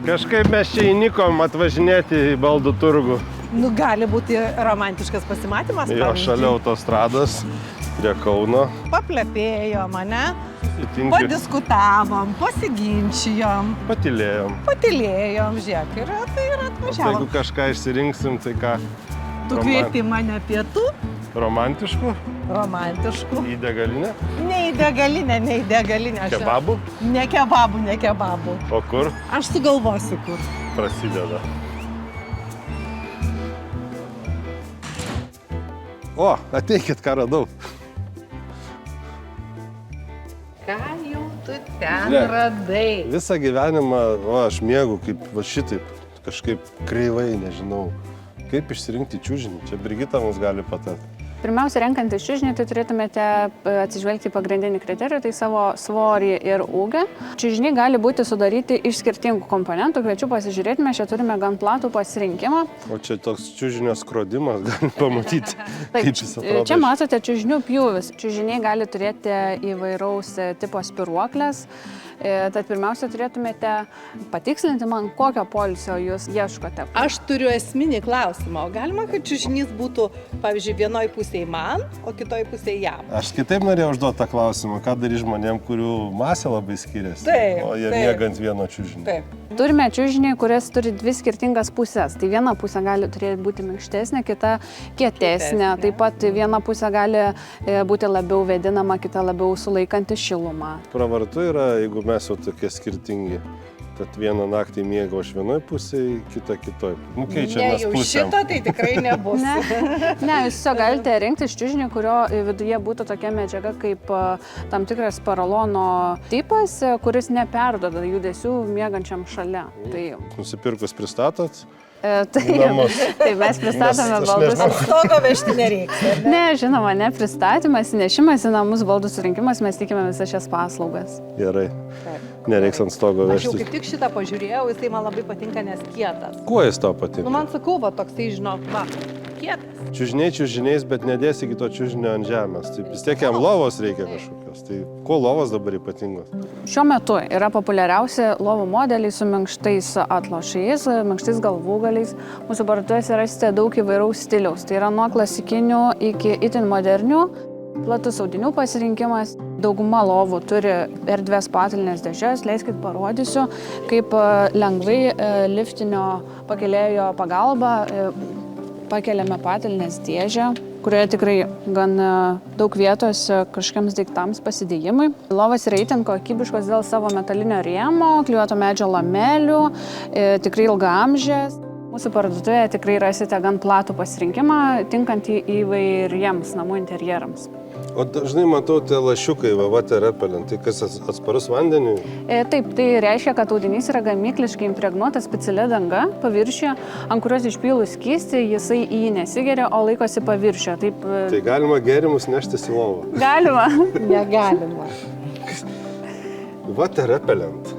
Kažkaip mes čia įnikom atvažinėti į baldų turgų. Nu, gali būti romantiškas pasimatymas. Jo, šalia autostrados, prie Kauno. Paplepėjom, ane? Įtinki. Padiskutavom, pasiginčijom. Patylėjom. Žiūrėk, ir Jeigu atvažiavom. kažką išsirinksim, tai ką? Tu kvieti mane pietų? Romantiškų? Romantiškų. Į degalinę? Ne į degalinę. Kebabų? Ne kebabų. O kur? Aš sugalvosiu, kur. Prasideda. O, ateikit, ką radau. Ką jau tu ten Žiūrėk. radai? Visą gyvenimą, aš mėgau kaip va šitaip, kažkaip kreivai, nežinau. Kaip išsirinkti čiužinį? Čia Brigita mums gali patarti. Pirmiausia, renkantis čiužinį, tai turėtumėte atsižvelgti į pagrindinį kriterijų, tai savo svorį ir ūgį. Čiužiniai gali būti sudaryti iš skirtingų komponentų. Kviečiu pasižiūrėti, mes čia turime gan platų pasirinkimą. O čia toks čiužinio skrodimas, galim pamatyti, kaip jis atrodo. Čia matote čiužinių pjūvis. Čiužiniai gali turėti įvairaus tipo spiruoklės. Tad pirmiausia, turėtumėte patikslinti man, kokio poilsio jūs ieškote. Aš turiu esminį klausimą. O galima, kad čiužinys būtų, pavyzdžiui, vienoj pusėje man, o kitoj pusėje jam? Aš kitaip norėjau užduoti tą klausimą, ką daryti žmonėm, kurių masė labai skiriasi, Taip, o jie taip. miega ant vieno čiužinio. Taip. Turime čiužinį, kuris turi dvi skirtingas pusės. Tai viena pusė gali būti minkštesnė, kita kietesnė. Taip pat viena pusė gali būti labiau vėdinama, kita labiau sulaikanti šilumą. Pravartu yra, jeigu mes jau tokie skirtingi. Tad vieną naktį miega aš vienoj pusėje, kitą kitoj. Nu, keičiamės pusėm. Šito tai tikrai nebus. Ne, jūs tiesiog galite rinktis čiužinį, kurio viduje būtų tokia medžiaga kaip tam tikras paralono tipas, kuris neperduoda judesių miegančiam šalia. Tai Nusipirkus pristatot? Tai mes pristatome baldus. Ant stogo vežti nereiks. Ne, žinoma, ne pristatymas, nešimas į namus, baldų surinkimas, mes tikime visas šias paslaugas. Gerai. Nereiks ant stogo Aš jau vežti. kaip tik šitą pažiūrėjau, jisai man labai patinka, nes kietas. Kuo jis tau patinka? Nu, man sakau, va, toksai, žinok, va, kietas. Čiužiniai čiužiniais, bet nedėsi kito čiužinio ant žemės. Tai vis tiek jam lovos reikia kažkokios. Tai kuo lovos dabar ypatingos? Šiuo metu yra populiariausi lovų modeliai su minkštais atlošais, minkštais galvūgaliais. Mūsų parduotuvėse rasite daug įvairaus stiliaus. Tai yra nuo klasikinių iki itin modernių. Platus audinių pasirinkimas. Dauguma lovų turi erdvės patalynės dėžes. Leiskit parodysiu, kaip lengvai liftinio pakėlėjo pagalba pakeliame patalynės dėžę, kurioje tikrai gan daug vietos kažkokiems daiktams pasidėjimui. Lovas yra itin kokybiškos dėl savo metalinio rėmo, klijuoto medžio lamelių, tikrai ilgaamžės. Mūsų parduotuvėje tikrai rasite gan platų pasirinkimą, tinkantį įvairiems namų interjerams. O dažnai matau tie lašiukai, water repellent, tai kas atsparus vandeniui? Taip, tai reiškia, kad audinys yra gamykliškai impregnuota specialia danga paviršiuje, ant kurios išpylus skystį, jisai į jį nesigeria, o laikosi paviršiuje. Taip, Tai galima gėrimus neštis į lovą. galima. Negalima. Water repellent.